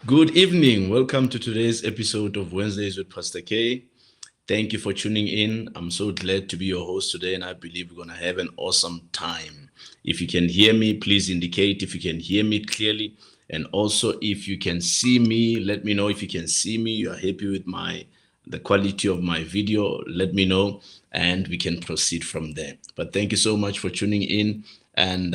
Good evening. Welcome to today's episode of Wednesdays with Pastor K. Thank you for tuning in. I'm so glad to be your host today, and I believe we're going to have an awesome time. If you can hear me, please indicate if you can hear me clearly. And also, if you can see me, let me know if you can see me. You are happy with the quality of my video. Let me know, and we can proceed from there. But thank you so much for tuning in, and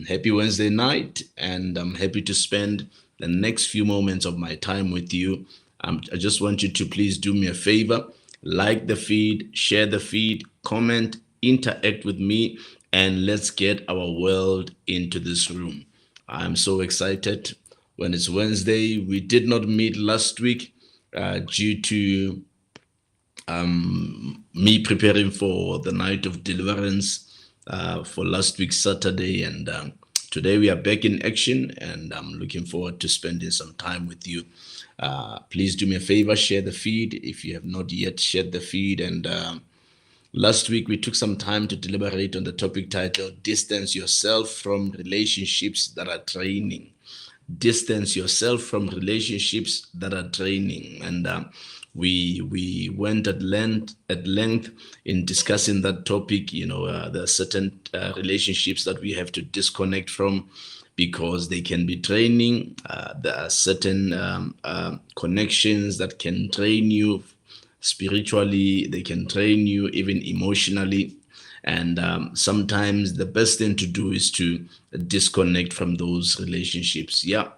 happy Wednesday night. And I'm happy to spend the next few moments of my time with you. I just want you to please do me a favor, like the feed, share the feed, comment, interact with me, and let's get our world into this room. I'm so excited when it's Wednesday. We did not meet last week due to me preparing for the night of deliverance for last week Saturday, and today we are back in action, and I'm looking forward to spending some time with you. Please do me a favor, share the feed if you have not yet shared the feed. And last week we took some time to deliberate on the topic titled "Distance Yourself from Relationships That Are Draining." Distance yourself from relationships that are draining, and we went at length in discussing that topic. There are certain relationships that we have to disconnect from because they can be draining. There are certain connections that can drain you spiritually, they can drain you even emotionally. And sometimes the best thing to do is to disconnect from those relationships. Yeah.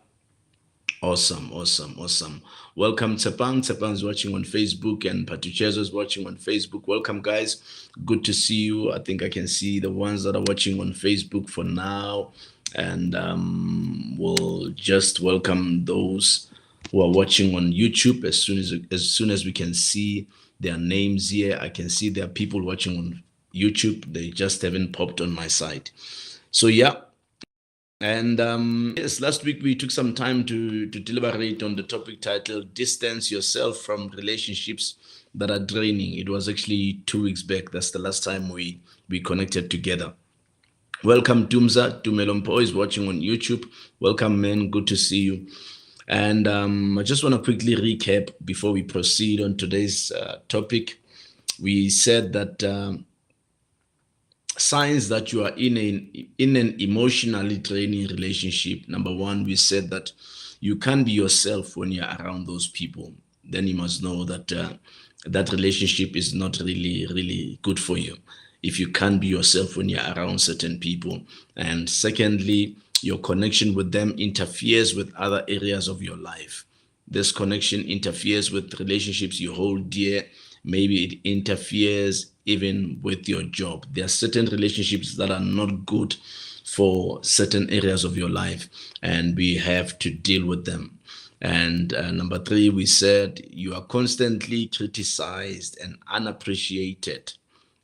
Awesome, awesome, awesome. Welcome, Tsepang. Tsepang is watching on Facebook, and Patuchezo is watching on Facebook. Welcome, guys. Good to see you. I think I can see the ones that are watching on Facebook for now. And we'll just welcome those who are watching on YouTube as soon as we can see their names here. I can see there are people watching on YouTube. They just haven't popped on my side. So yeah. And yes, last week we took some time to deliberate on the topic titled "Distance Yourself from Relationships That Are Draining." It was actually 2 weeks back. That's the last time we connected together. Welcome, Dumza. Dumelompo is watching on YouTube. Welcome, man. Good to see you. And I just want to quickly recap before we proceed on today's topic. We said that signs that you are in an emotionally draining relationship. Number one, we said that you can't be yourself when you're around those people. Then you must know that that relationship is not really good for you if you can't be yourself when you're around certain people. And secondly, your connection with them interferes with other areas of your life. This connection interferes with relationships you hold dear. Maybe it interferes even with your job. There are certain relationships that are not good for certain areas of your life, and we have to deal with them. And number three, we said you are constantly criticized and unappreciated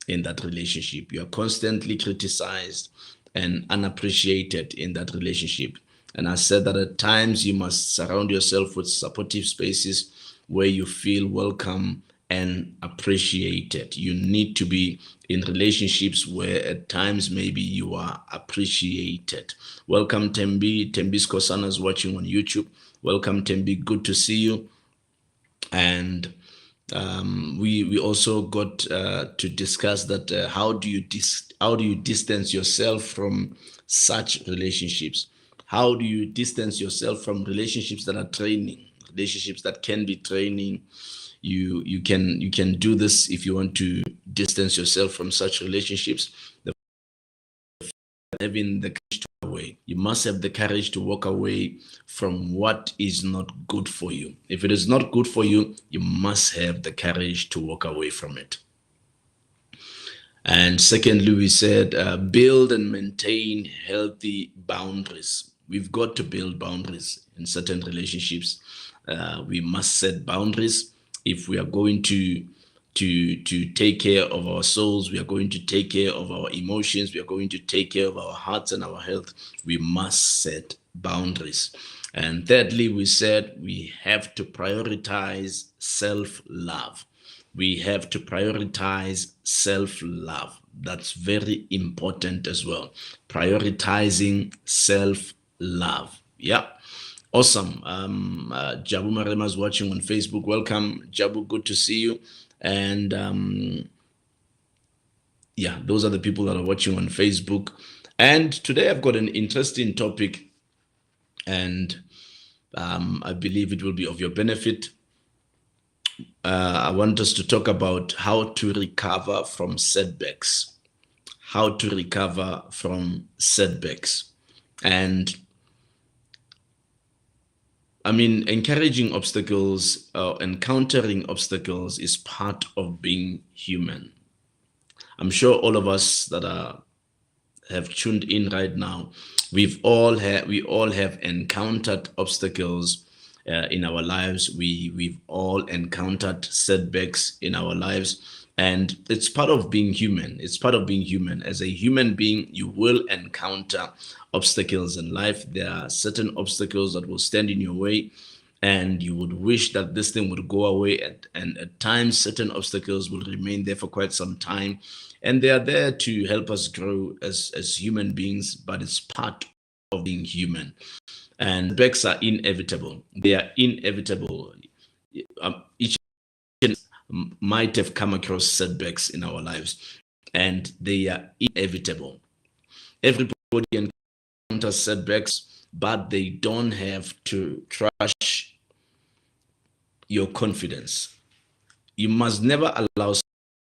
in that relationship. You are constantly criticized and unappreciated in that relationship. And I said that at times you must surround yourself with supportive spaces where you feel welcome and appreciated. You need to be in relationships where at times maybe you are appreciated. Welcome, Tembi. Tembi's Kosana is watching on YouTube. Welcome, Tembi. Good to see you. And we also got to discuss that how do you distance yourself from such relationships? How do you distance yourself from relationships that are draining, relationships that can be draining? You can do this if you want to distance yourself from such relationships. Having the courage to walk away. You must have the courage to walk away from what is not good for you. If it is not good for you, you must have the courage to walk away from it. And secondly, we said build and maintain healthy boundaries. We've got to build boundaries in certain relationships. We must set boundaries if we are going to take care of our souls, we are going to take care of our emotions, we are going to take care of our hearts and our health. We must set boundaries. And thirdly, we said we have to prioritize self-love. We have to prioritize self-love. That's very important as well. Prioritizing self-love. Yeah. Awesome. Jabu Marema is watching on Facebook. Welcome, Jabu. Good to see you. And yeah, those are the people that are watching on Facebook. And today I've got an interesting topic, and I believe it will be of your benefit. I want us to talk about how to recover from setbacks. How to recover from setbacks. And I mean, encountering obstacles is part of being human. I'm sure all of us that have tuned in right now, we all have encountered obstacles in our lives. We've all encountered setbacks in our lives, and it's part of being human. It's part of being human. As a human being, you will encounter obstacles in life. There are certain obstacles that will stand in your way, and you would wish that this thing would go away, and at times certain obstacles will remain there for quite some time, and they are there to help us grow as human beings, but it's part of being human. And setbacks are inevitable. They are inevitable. Each might have come across setbacks in our lives, and they are inevitable. Everybody encounters setbacks, but they don't have to crush your confidence. You must never allow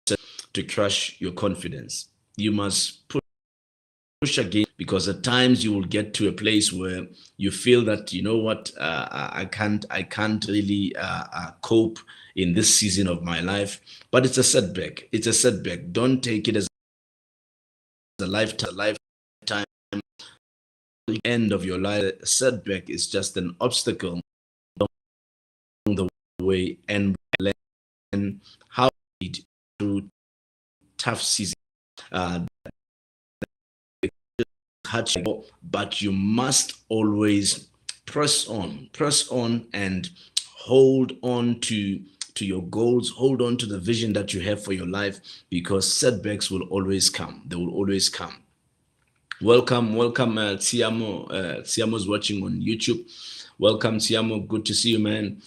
to crush your confidence. You must push again, because at times you will get to a place where you feel that, you know what, I can't really cope in this season of my life. But it's a setback. It's a setback. Don't take it as a lifetime. The end of your life. A setback is just an obstacle along the way, and learn how to get through tough seasons. But you must always press on and hold on to your goals, hold on to the vision that you have for your life, because setbacks will always come. They will always come. Welcome, Tiamo. Tiamo's watching on YouTube. Welcome, Tiamo. Good to see you, man.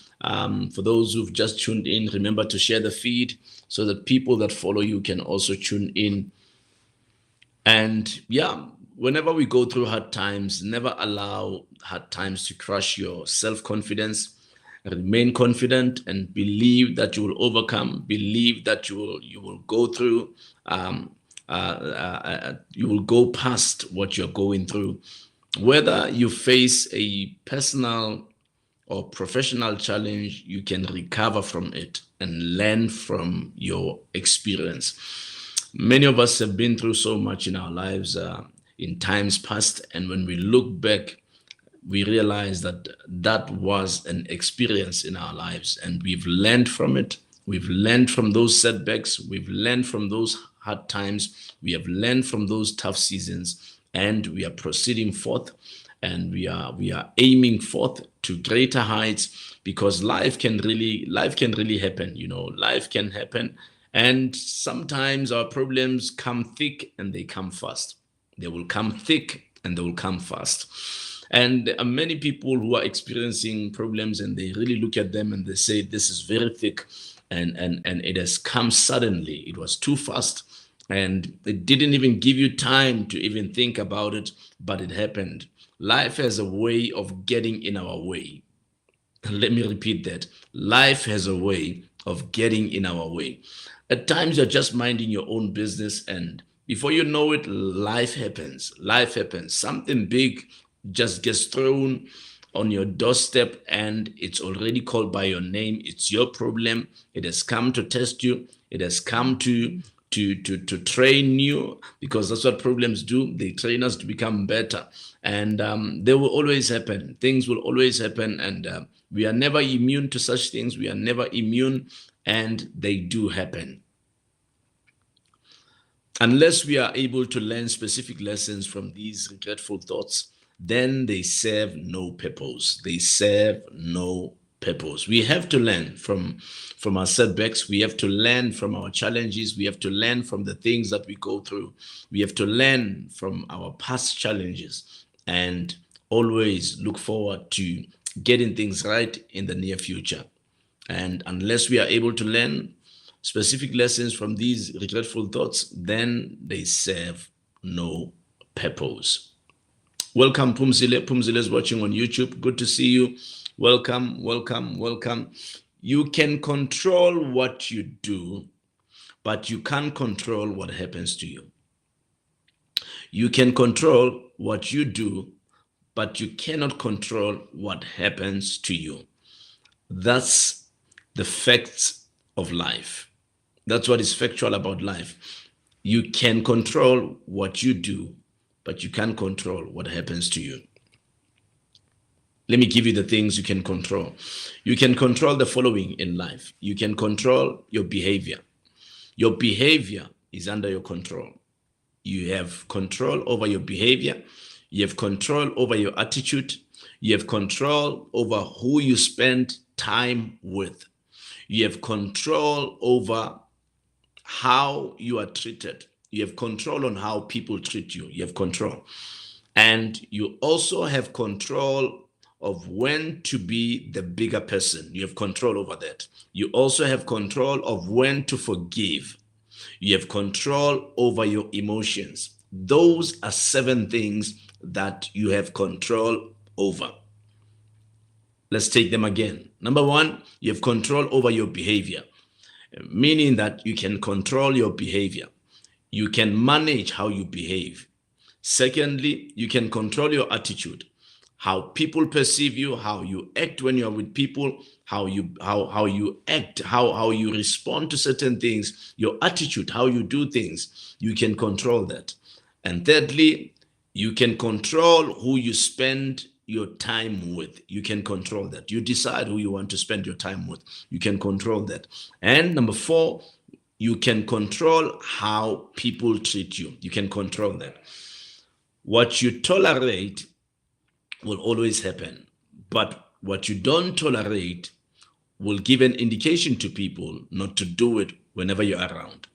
For those who've just tuned in, remember to share the feed so that people that follow you can also tune in. And yeah, whenever we go through hard times, never allow hard times to crush your self-confidence. Remain confident and believe that you will overcome. Believe that you will go through. You will go past what you're going through. Whether you face a personal or professional challenge, you can recover from it and learn from your experience. Many of us have been through so much in our lives in times past, and when we look back, we realize that that was an experience in our lives, and we've learned from it. We've learned from those setbacks. We've learned from those hard times. We have learned from those tough seasons, and we are proceeding forth, and we are aiming forth to greater heights, because life can really happen. You know, life can happen, and sometimes our problems come thick and they come fast. They will come thick and they will come fast. And there are many people who are experiencing problems, and they really look at them and they say, this is very thick, and it has come suddenly. It was too fast, and it didn't even give you time to even think about it, but it happened. Life has a way of getting in our way. Let me repeat that. Life has a way of getting in our way. At times, you're just minding your own business, and before you know it, life happens. Life happens. Something big just gets thrown on your doorstep, and it's already called by your name. It's your problem. It has come to test you. It has come to train you, because that's what problems do. They train us to become better, and they will always happen. Things will always happen, and we are never immune to such things. We are never immune, and they do happen. Unless we are able to learn specific lessons from these regretful thoughts, then they serve no purpose. They serve no purpose. We have to learn from our setbacks. We have to learn from our challenges. We have to learn from the things that we go through. We have to learn from our past challenges, and always look forward to getting things right in the near future. And unless we are able to learn specific lessons from these regretful thoughts, then they serve no purpose. Welcome, Pumzile. Pumzile is watching on YouTube. Good to see you. Welcome, welcome, welcome. You can control what you do, but you can't control what happens to you. You can control what you do, but you cannot control what happens to you. That's the facts of life. That's what is factual about life. You can control what you do, but you can't control what happens to you. Let me give you the things you can control. You can control the following in life. You can control your behavior. Your behavior is under your control. You have control over your behavior. You have control over your attitude. You have control over who you spend time with. You have control over how you are treated. You have control on how people treat you. You have control. And you also have control of when to be the bigger person. You have control over that. You also have control of when to forgive. You have control over your emotions. Those are 7 things that you have control over. Let's take them again. Number 1, you have control over your behavior, meaning that you can control your behavior. You can manage how you behave. Secondly, you can control your attitude, how people perceive you, how you act when you're with people, how you act, how you respond to certain things, your attitude, how you do things. You can control that. And thirdly, you can control who you spend your time with. You can control that. You decide who you want to spend your time with. You can control that. And number 4, you can control how people treat you. You can control that. What you tolerate will always happen, but what you don't tolerate will give an indication to people not to do it whenever you're around.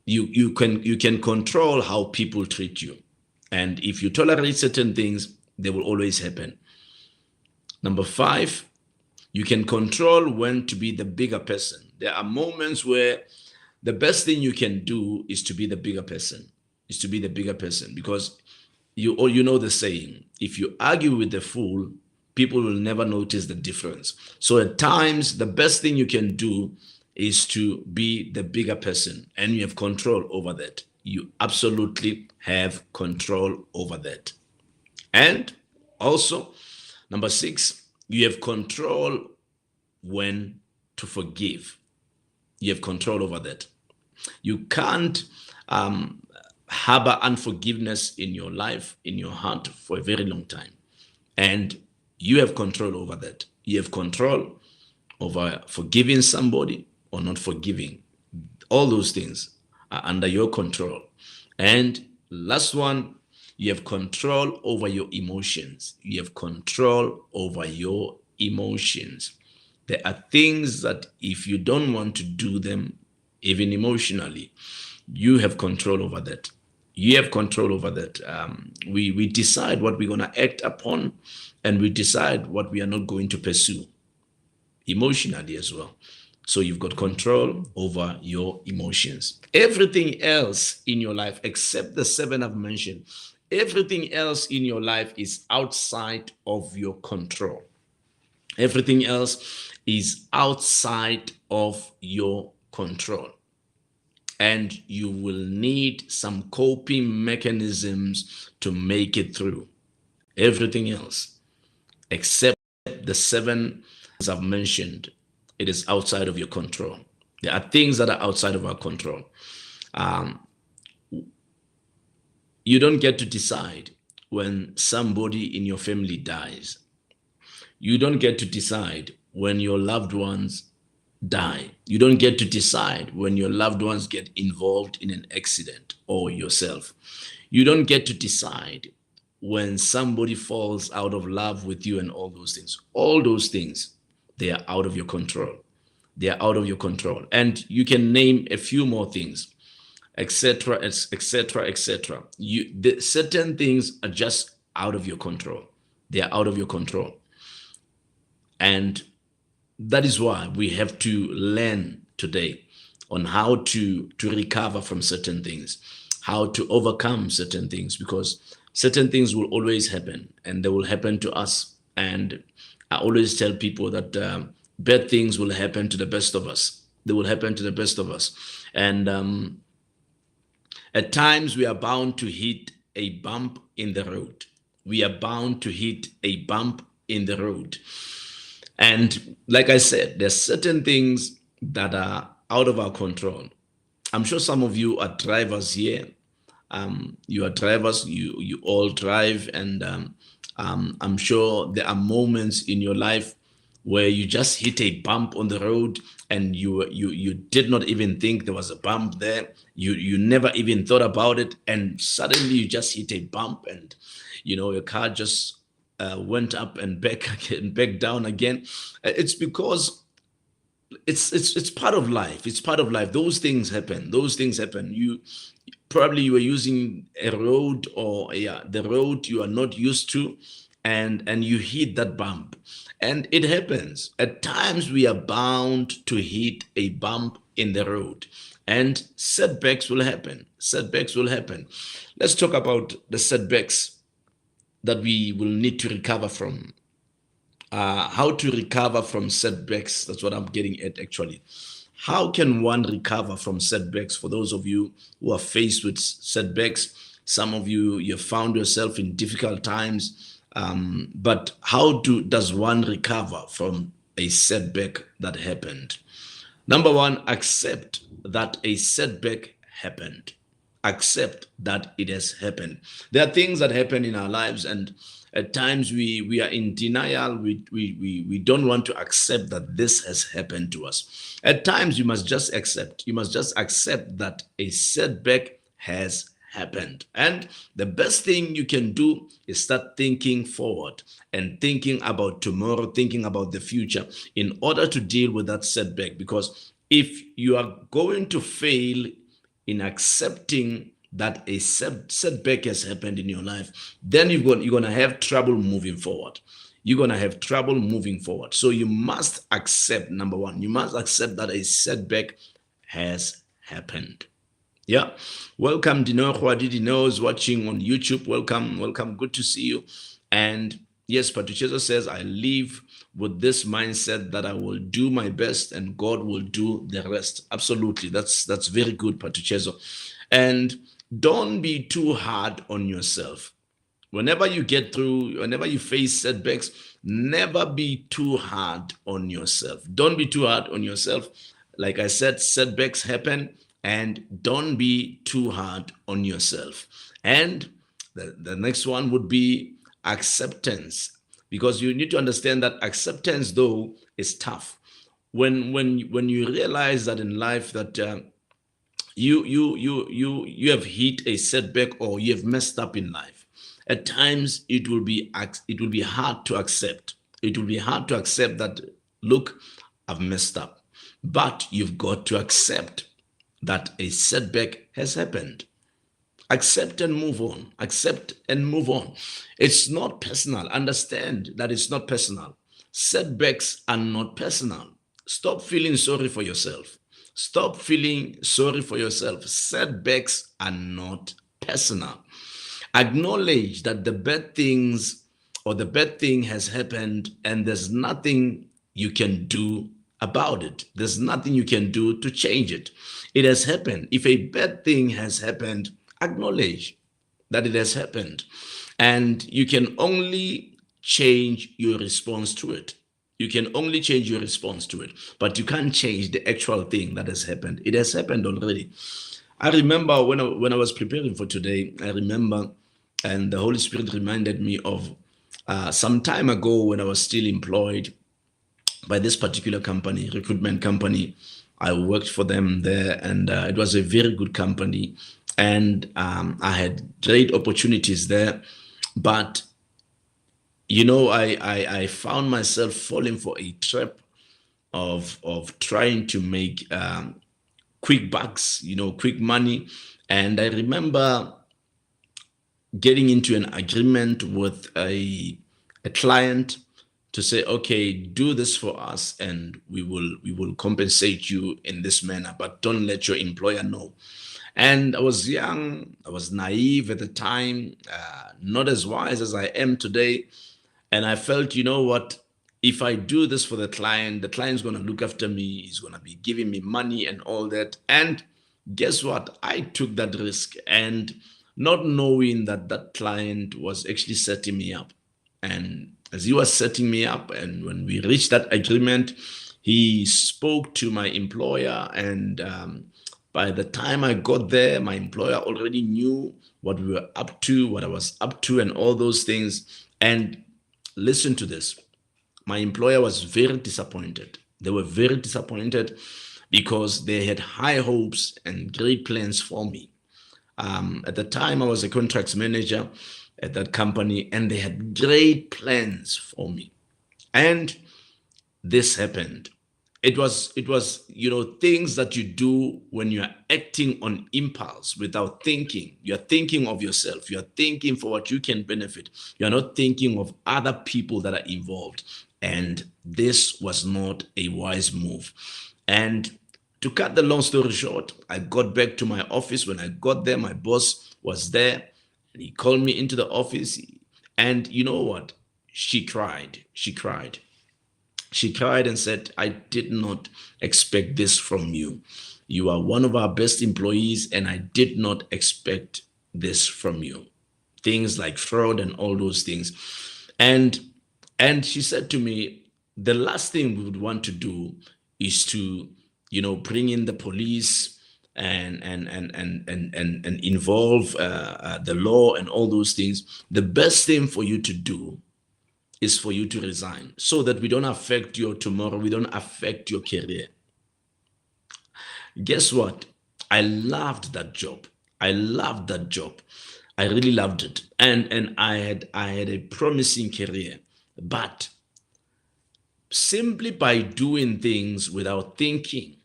You can control how people treat you, and if you tolerate certain things, they will always happen. Number 5, you can control when to be the bigger person. There are moments where the best thing you can do is to be the bigger person, because you know the saying, if you argue with the fool, people will never notice the difference. So at times, the best thing you can do is to be the bigger person, and you have control over that. You absolutely have control over that. And also, number 6, you have control when to forgive. You have control over that. You can't harbor unforgiveness in your life, in your heart, for a very long time. And you have control over that. You have control over forgiving somebody or not forgiving. All those things are under your control. And last one, you have control over your emotions. You have control over your emotions. There are things that if you don't want to do them, even emotionally, you have control over that. You have control over that. We decide what we're going to act upon, and we decide what we are not going to pursue emotionally as well. So you've got control over your emotions. Everything else in your life, except the 7 I've mentioned, everything else in your life is outside of your control. Everything else is outside of your control. And you will need some coping mechanisms to make it through. Everything else, except the 7 I've mentioned, it is outside of your control. There are things that are outside of our control. You don't get to decide when somebody in your family dies. You don't get to decide when your loved ones die. You don't get to decide when your loved ones get involved in an accident or yourself. You don't get to decide when somebody falls out of love with you and all those things. All those things, they are out of your control. They are out of your control. And you can name a few more things, etc., etc., etc. Certain things are just out of your control. They are out of your control. And that is why we have to learn today on how to recover from certain things, how to overcome certain things, because certain things will always happen and they will happen to us. And I always tell people that bad things will happen to the best of us. They will happen to the best of us. And at times we are bound to hit a bump in the road. We are bound to hit a bump in the road. And like I said, there's certain things that are out of our control. I'm sure some of you are drivers here. You are drivers, you all drive, and I'm sure there are moments in your life where you just hit a bump on the road and you did not even think there was a bump there. You never even thought about it, and suddenly you just hit a bump, and your car just went up and back and back down again. It's because it's part of life. It's part of life. Those things happen. Those things happen. You were using a road, or the road you are not used to, and you hit that bump, and it happens. At times we are bound to hit a bump in the road, and setbacks will happen. Setbacks will happen. Let's talk about the setbacks that we will need to recover from. How to recover from setbacks. That's what I'm getting at, actually. How can one recover from setbacks? For those of you who are faced with setbacks, some of you have found yourself in difficult times. But how does one recover from a setback that happened? Number one, accept that a setback happened. Accept that it has happened. There are things that happen in our lives, and at times we are in denial. We don't want to accept that this has happened to us. At times you must just accept. You must just accept that a setback has happened. And the best thing you can do is start thinking forward and thinking about tomorrow, thinking about the future in order to deal with that setback. Because if you are going to fail in accepting that a setback has happened in your life, then you're going to have trouble moving forward. You're going to have trouble moving forward. So you must accept, number one, you must accept that a setback has happened. Yeah. Welcome, Dino Dino is watching on YouTube. Welcome. Good to see you. And yes, Patricia says, I live with this mindset that I will do my best and God will do the rest. Absolutely. That's very good, Patricia. And don't be too hard on yourself. Whenever you face setbacks, never be too hard on yourself. Don't be too hard on yourself. Like I said, setbacks happen, and don't be too hard on yourself. And the next one would be acceptance, because you need to understand that acceptance, though, is tough. When you realize that in life that you have hit a setback or you have messed up in life, at times it will be hard to accept. It will be hard to accept that, look, I've messed up. But you've got to accept that a setback has happened. Accept and move on. Accept and move on. It's not personal. Understand that it's not personal. Setbacks are not personal. Stop feeling sorry for yourself. Stop feeling sorry for yourself. Setbacks are not personal. Acknowledge that the bad things or the bad thing has happened, and there's nothing you can do about it. There's nothing you can do to change it. It has happened. If a bad thing has happened, acknowledge that it has happened. And you can only change your response to it. You can only change your response to it, but you can't change the actual thing that has happened. It has happened already. I remember when I was preparing for today, and the Holy Spirit reminded me of some time ago when I was still employed by this particular company, recruitment company. I worked for them there, and it was a very good company, and I had great opportunities there. But I found myself falling for a trap of trying to make quick bucks, quick money. And I remember getting into an agreement with a client to say, okay, do this for us and we will compensate you in this manner, but don't let your employer know. And I was young, I was naive at the time, not as wise as I am today. And I felt, you know what, if I do this for the client's going to look after me, he's going to be giving me money and all that. And guess what? I took that risk, and not knowing that that client was actually setting me up. And as he was setting me up, and when we reached that agreement, he spoke to my employer. And by the time I got there, my employer already knew what we were up to, what I was up to, and all those things. And listen to this. My employer was very disappointed. They were very disappointed because they had high hopes and great plans for me. At the time, I was a contracts manager at that company, and they had great plans for me. And this happened. It was things that you do when you are acting on impulse without thinking. You're thinking of yourself. You're thinking for what you can benefit. You're not thinking of other people that are involved. And this was not a wise move. And to cut the long story short, I got back to my office. When I got there, my boss was there, and he called me into the office. And you know what? She cried. She cried. She cried and said, I did not expect this from you. You are one of our best employees, and I did not expect this from you. Things like fraud and all those things. And she said to me, the last thing we would want to do is to, bring in the police and involve the law and all those things. The best thing for you to do is for you to resign, so that we don't affect your tomorrow, we don't affect your career. Guess what? I loved that job. I loved that job. I really loved it. And I had a promising career. But simply by doing things without thinking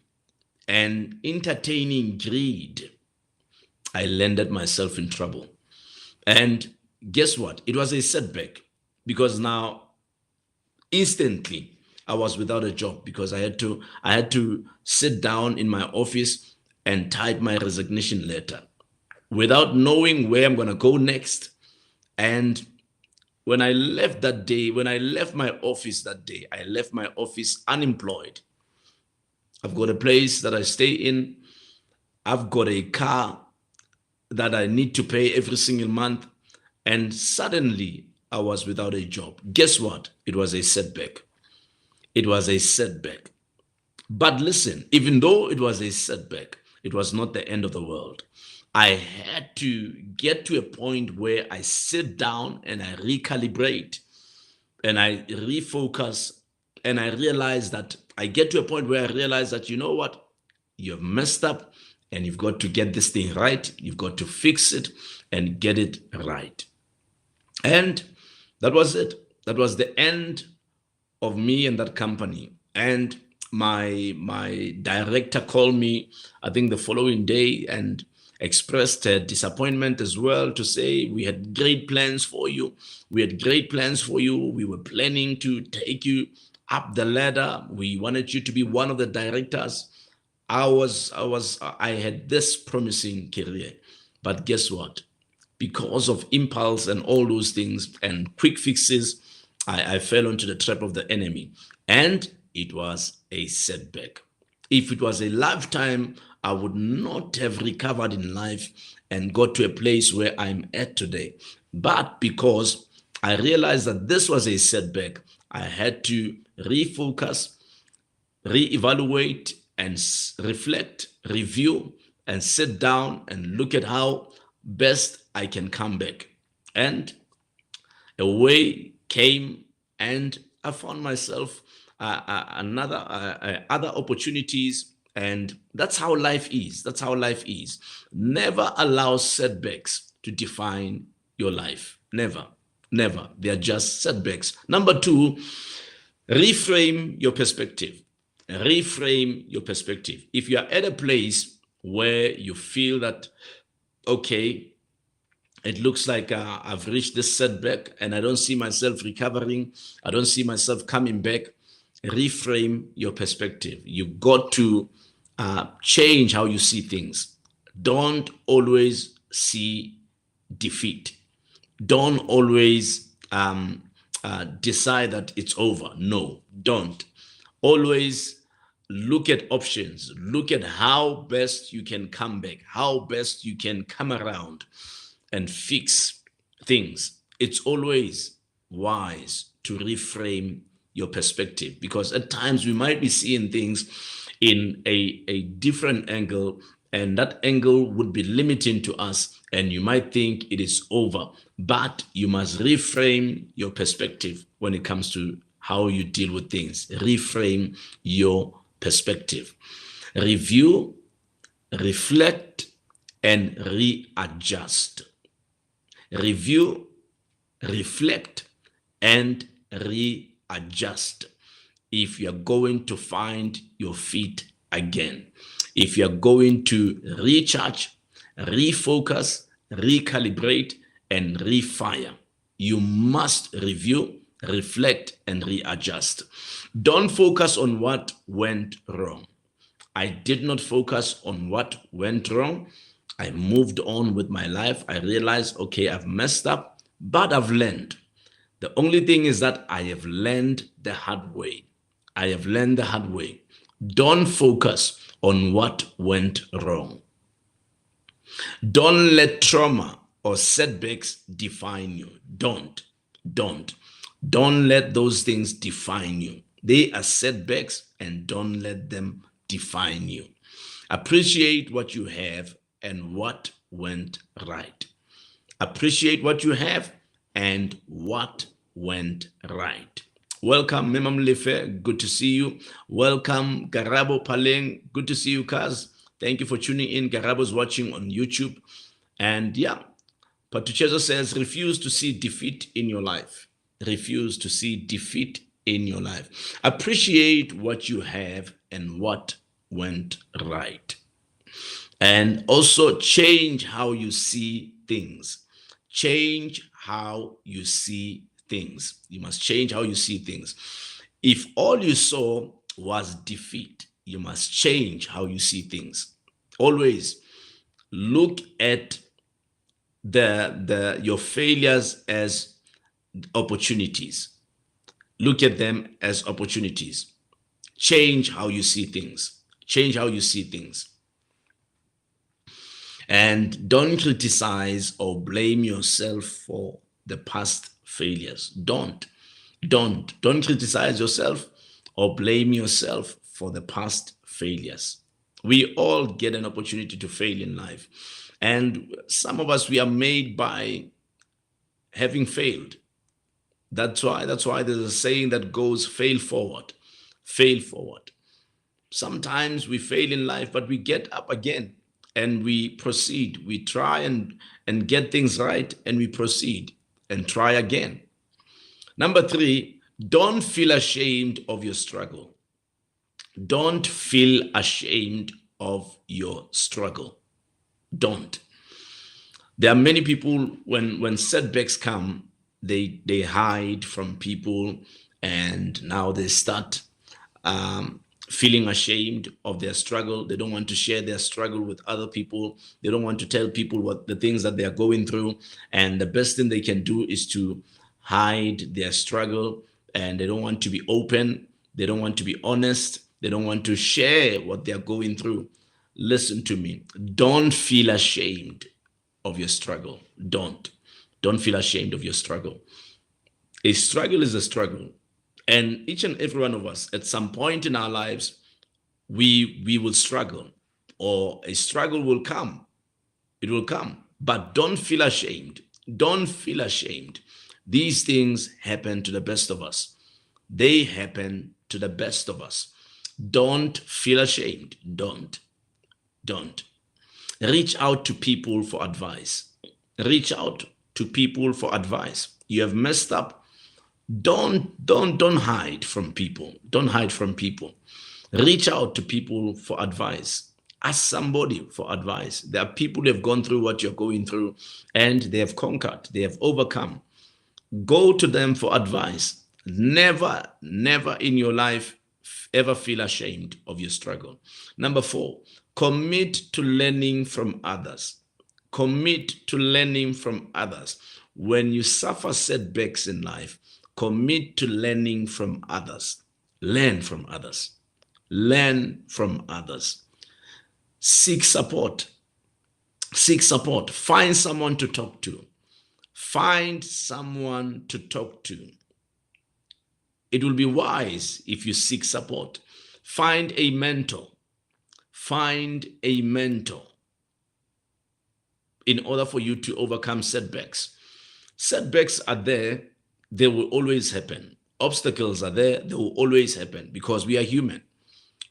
and entertaining greed, I landed myself in trouble. And guess what? It was a setback, because now instantly I was without a job, because I had to sit down in my office and type my resignation letter without knowing where I'm going to go next. And when I left that day, when I left my office that day, I left my office unemployed. I've got a place that I stay in. I've got a car that I need to pay every single month. And suddenly I was without a job. Guess what? It was a setback. It was a setback. But listen, even though it was a setback, it was not the end of the world. I had to get to a point where I sit down and I recalibrate and I refocus, and I realize that I get to a point where I realize that, you know what? You've messed up and you've got to get this thing right. You've got to fix it and get it right. And that was it. That was the end of me and that company. And my director called me, I think the following day, and expressed disappointment as well, to say, we had great plans for you. We had great plans for you. We were planning to take you up the ladder. We wanted you to be one of the directors. I had this promising career. But guess what? Because of impulse and all those things and quick fixes, I fell into the trap of the enemy. And it was a setback. If it was a lifetime, I would not have recovered in life and got to a place where I'm at today. But because I realized that this was a setback, I had to refocus, reevaluate, and reflect, review, and sit down and look at how best I can come back. And a way came, and I found myself other opportunities. And that's how life is. That's how life is. Never allow setbacks to define your life. Never. Never. They are just setbacks. Number two, reframe your perspective. Reframe your perspective. If you are at a place where you feel that, okay, It looks like I've reached this setback and I don't see myself recovering. I don't see myself coming back. Reframe your perspective. You've got to change how you see things. Don't always see defeat. Don't always decide that it's over. No, don't. Always look at options. Look at how best you can come back, how best you can come around and fix things. It's always wise to reframe your perspective, because at times we might be seeing things in a different angle, and that angle would be limiting to us, and you might think it is over. But you must reframe your perspective when it comes to how you deal with things. Reframe your perspective. Review, reflect, and readjust. Review, reflect, and readjust. If you're going to find your feet again, if you're going to recharge, refocus, recalibrate, and refire, you must review, reflect, and readjust. Don't focus on what went wrong. I did not focus on what went wrong. I moved on with my life. I realized, okay, I've messed up, but I've learned. The only thing is that I have learned the hard way. I have learned the hard way. Don't focus on what went wrong. Don't let trauma or setbacks define you. Don't let those things define you. They are setbacks, and don't let them define you. Appreciate what you have and what went right. Appreciate what you have and what went right. Welcome, Memam Lefe. Good to see you. Welcome, Garabo Paleng. Good to see you, Kaz. Thank you for tuning in. Garabo's watching on YouTube. And yeah, Patuchezo says, refuse to see defeat in your life. Refuse to see defeat in your life. Appreciate what you have and what went right. And also change how you see things. Change how you see things. You must change how you see things. If all you saw was defeat, you must change how you see things. Always look at your failures as opportunities. Look at them as opportunities. Change how you see things. Change how you see things. And don't criticize or blame yourself for the past failures. Don't criticize yourself or blame yourself for the past failures. We all get an opportunity to fail in life. And some of us, we are made by having failed. That's why there's a saying that goes, fail forward, fail forward. Sometimes we fail in life, but we get up again and we proceed. We try and get things right, and we proceed and try again. Number 3, don't feel ashamed of your struggle. Don't feel ashamed of your struggle. Don't. There are many people, when setbacks come, they hide from people, and now they start feeling ashamed of their struggle. They don't want to share their struggle with other people. They don't want to tell people what the things that they are going through. And the best thing they can do is to hide their struggle, and they don't want to be open. They don't want to be honest. They don't want to share what they are going through. Listen to me. Don't feel ashamed of your struggle. Don't feel ashamed of your struggle. A struggle is a struggle. And each and every one of us, at some point in our lives, we will struggle, or a struggle will come. It will come. But don't feel ashamed. Don't feel ashamed. These things happen to the best of us. They happen to the best of us. Don't feel ashamed. Don't. Reach out to people for advice. Reach out to people for advice. You have messed up. Don't hide from people. Don't hide from people. Reach out to people for advice. Ask somebody for advice. There are people who have gone through what you're going through and they have conquered, they have overcome. Go to them for advice. Never, never in your life ever feel ashamed of your struggle. Number 4, commit to learning from others. Commit to learning from others. When you suffer setbacks in life, commit to learning from others. Learn from others. Learn from others. Seek support. Seek support. Find someone to talk to. Find someone to talk to. It will be wise if you seek support. Find a mentor. Find a mentor in order for you to overcome setbacks. Setbacks are there. They will always happen. Obstacles are there. They will always happen because we are human.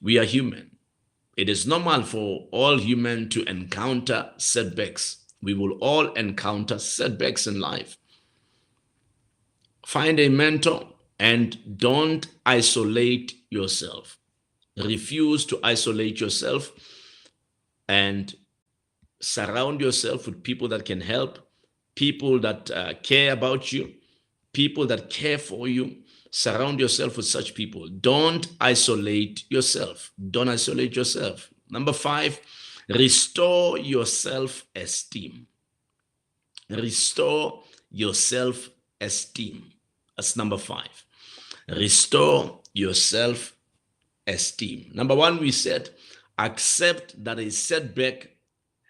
We are human. It is normal for all humans to encounter setbacks. We will all encounter setbacks in life. Find a mentor and don't isolate yourself. Refuse to isolate yourself and surround yourself with people that can help, people that care about you, people that care for you. Surround yourself with such people. Don't isolate yourself. Don't isolate yourself. Number 5, restore your self-esteem. Restore your self-esteem. That's number 5. Restore your self-esteem. Number 1, we said, accept that a setback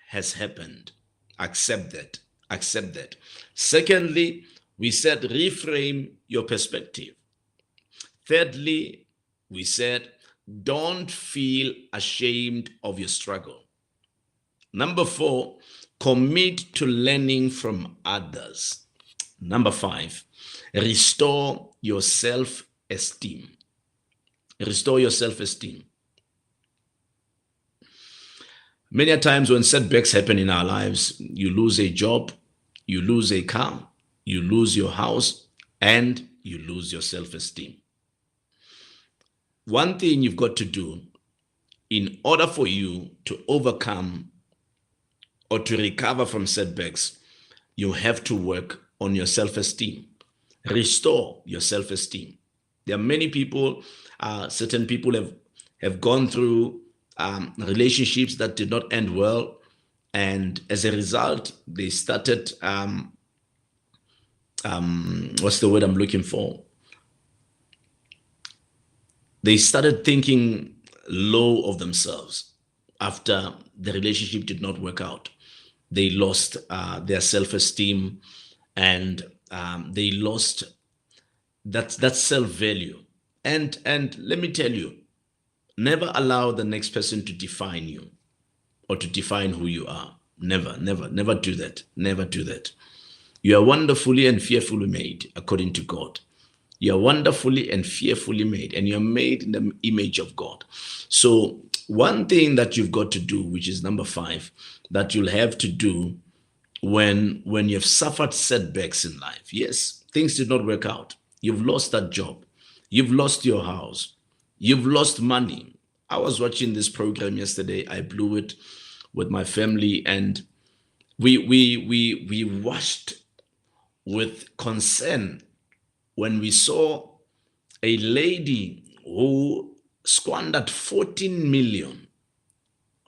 has happened. Accept that. Accept that. Secondly, we said, reframe your perspective. Thirdly, we said, don't feel ashamed of your struggle. Number 4, commit to learning from others. Number 5, restore your self-esteem. Restore your self-esteem. Many times when setbacks happen in our lives, you lose a job, you lose a car, you lose your house, and you lose your self-esteem. One thing you've got to do in order for you to overcome or to recover from setbacks, you have to work on your self-esteem. Restore your self-esteem. There are many people, certain people have gone through relationships that did not end well. And as a result, they started, what's the word I'm looking for? They started thinking low of themselves after the relationship did not work out. They lost their self-esteem and they lost that self-value. And let me tell you, never allow the next person to define you or to define who you are. Never do that. Never do that. You are wonderfully and fearfully made according to God. You are wonderfully and fearfully made, and you're made in the image of God. So one thing that you've got to do, which is number 5, that you'll have to do when you've suffered setbacks in life. Yes, things did not work out. You've lost that job. You've lost your house. You've lost money. I was watching this program yesterday. I blew it with my family, and we watched with concern when we saw a lady who squandered 14 million.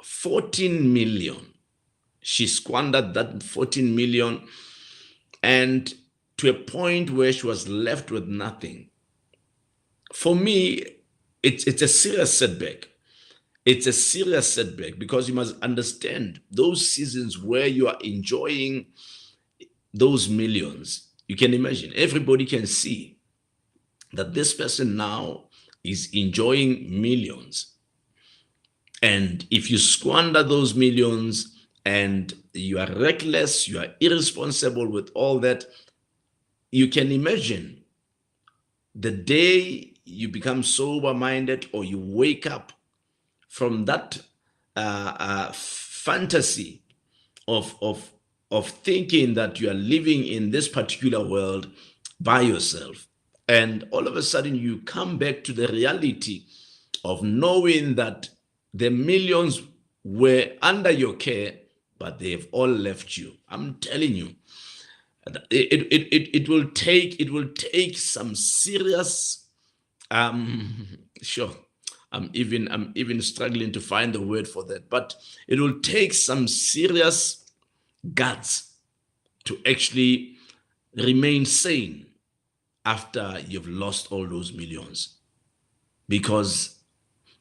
14 million. She squandered that 14 million, and to a point where she was left with nothing. For me, it's a serious setback. It's a serious setback because you must understand those seasons where you are enjoying those millions. You can imagine, everybody can see that this person now is enjoying millions. And if you squander those millions and you are reckless, you are irresponsible with all that, you can imagine the day you become sober-minded or you wake up from that fantasy of thinking that you are living in this particular world by yourself. And all of a sudden you come back to the reality of knowing that the millions were under your care, but they have all left you. I'm telling you, it will take some serious sure. I'm even struggling to find the word for that, but it will take some serious guts to actually remain sane after you've lost all those millions, because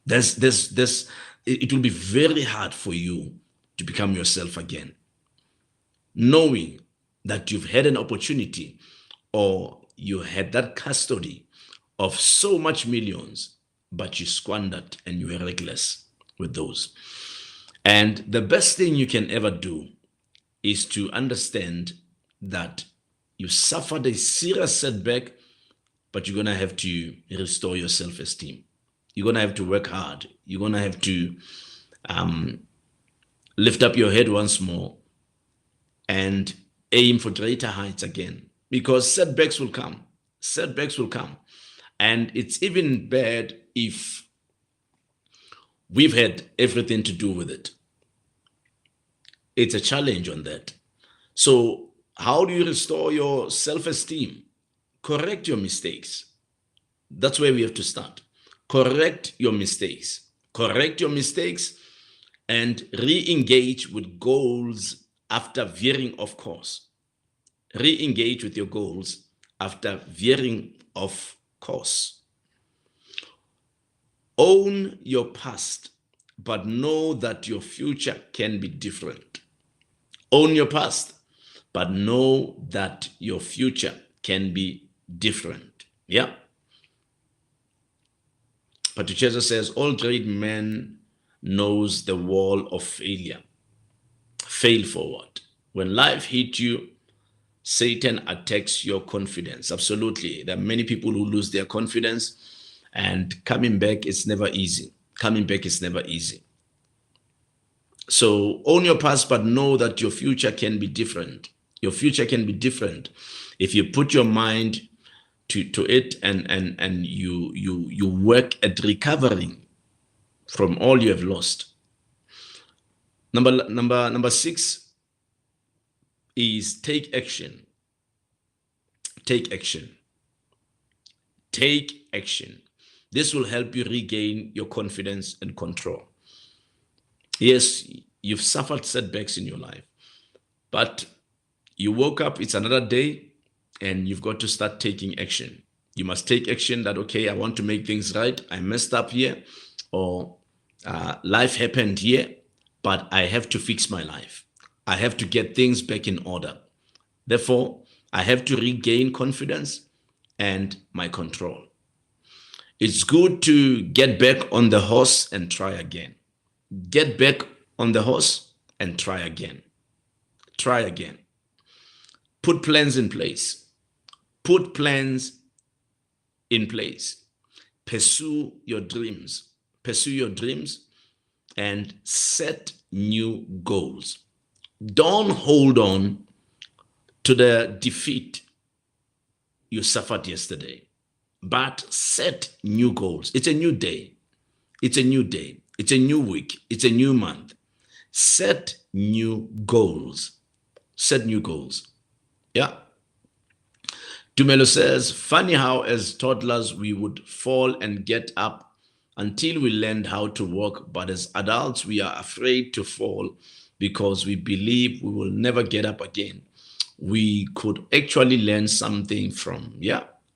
it will be very hard for you to become yourself again, knowing that you've had an opportunity, or you had that custody of so much millions, but you squandered and you were reckless with those. And the best thing you can ever do is to understand that you suffered a serious setback, but you're going to have to restore your self-esteem. You're going to have to work hard. You're going to have to lift up your head once more and aim for greater heights again, because setbacks will come. Setbacks will come. And it's even bad if we've had everything to do with it. It's a challenge on that. So how do you restore your self-esteem? Correct your mistakes. That's where we have to start. Correct your mistakes. Correct your mistakes and re-engage with goals after veering off course. Re-engage with your goals after veering off course. Own your past, but know that your future can be different. Own your past, but know that your future can be different. Yeah. Patricia says, all great men knows the wall of failure. Fail forward. When life hits you, Satan attacks your confidence. Absolutely. There are many people who lose their confidence, and coming back is never easy. Coming back is never easy. So own your past, but know that your future can be different. Your future can be different if you put your mind to it and you work at recovering from all you have lost. Number 6 is take action. Take action. Take action. This will help you regain your confidence and control. Yes, you've suffered setbacks in your life, but you woke up, it's another day, and you've got to start taking action. You must take action that, okay, I want to make things right. I messed up here, or life happened here, but I have to fix my life. I have to get things back in order. Therefore, I have to regain confidence and my control. It's good to get back on the horse and try again. Get back on the horse and try again. Try again. Put plans in place. Put plans in place. Pursue your dreams. Pursue your dreams and set new goals. Don't hold on to the defeat you suffered yesterday, but set new goals. It's a new day. It's a new day. It's a new week. It's a new month. Set new goals. Set new goals. Yeah. Dumelo says, funny how as toddlers we would fall and get up until we learned how to walk, but as adults we are afraid to fall because we believe we will never get up again. We could actually learn something from,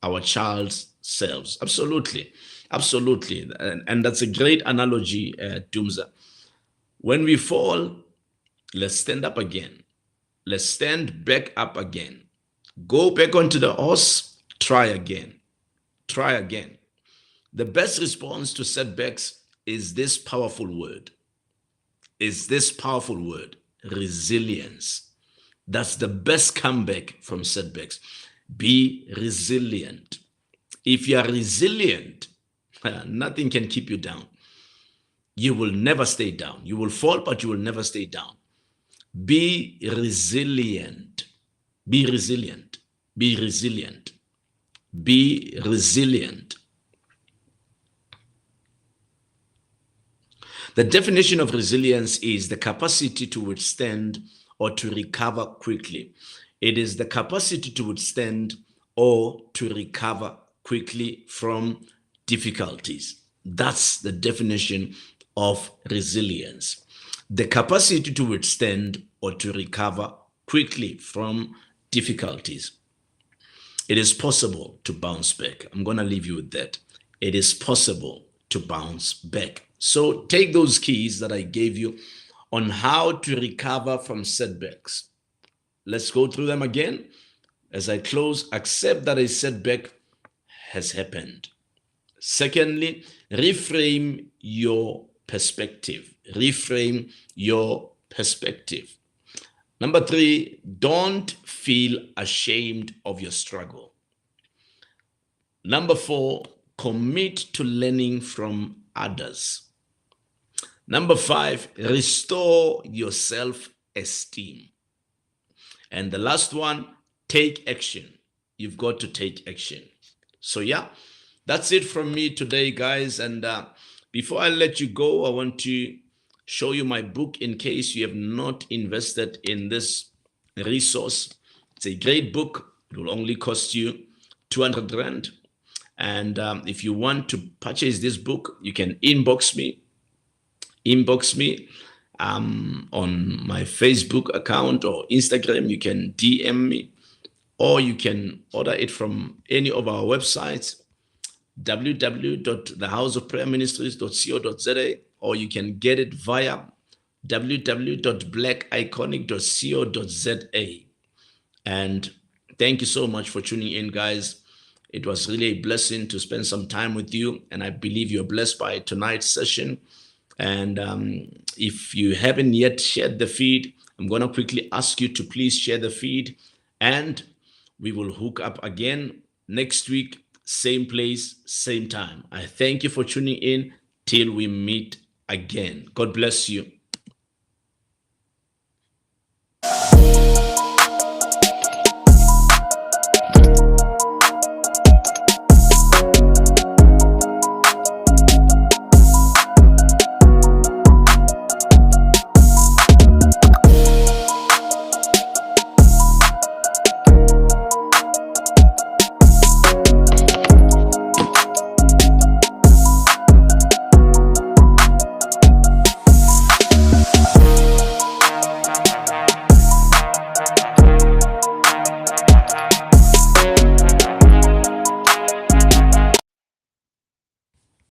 our child's selves. Absolutely. Absolutely. And that's a great analogy, Dumza. When we fall, let's stand up again. Let's stand back up again. Go back onto the horse, try again. Try again. The best response to setbacks is this powerful word. Resilience. That's the best comeback from setbacks. Be resilient. If you are resilient, nothing can keep you down. You will never stay down. You will fall, but you will never stay down. Be resilient. Be resilient. Be resilient. Be resilient. The definition of resilience is the capacity to withstand or to recover quickly. It is the capacity to withstand or to recover quickly from difficulties. That's the definition of resilience. The capacity to withstand or to recover quickly from difficulties. It is possible to bounce back. I'm going to leave you with that. It is possible to bounce back. So take those keys that I gave you on how to recover from setbacks. Let's go through them again. As I close, accept that a setback has happened. Secondly, reframe your perspective. Reframe your perspective. Number 3, don't feel ashamed of your struggle. Number 4, commit to learning from others. Number 5, restore your self-esteem. And the last one, take action. You've got to take action. So yeah, that's it from me today, guys. And before I let you go, I want to show you my book in case you have not invested in this resource. It's a great book. It will only cost you 200 Rand. And if you want to purchase this book, you can inbox me on my Facebook account or Instagram. You can DM me, or you can order it from any of our websites, www.thehouseofprayerministries.co.za, or you can get it via www.blackiconic.co.za. And thank you so much for tuning in, guys. It was really a blessing to spend some time with you, and I believe you're blessed by tonight's session. And if you haven't yet shared the feed, I'm going to quickly ask you to please share the feed, and we will hook up again next week, same place, same time. I thank you for tuning in till we meet again. God bless you.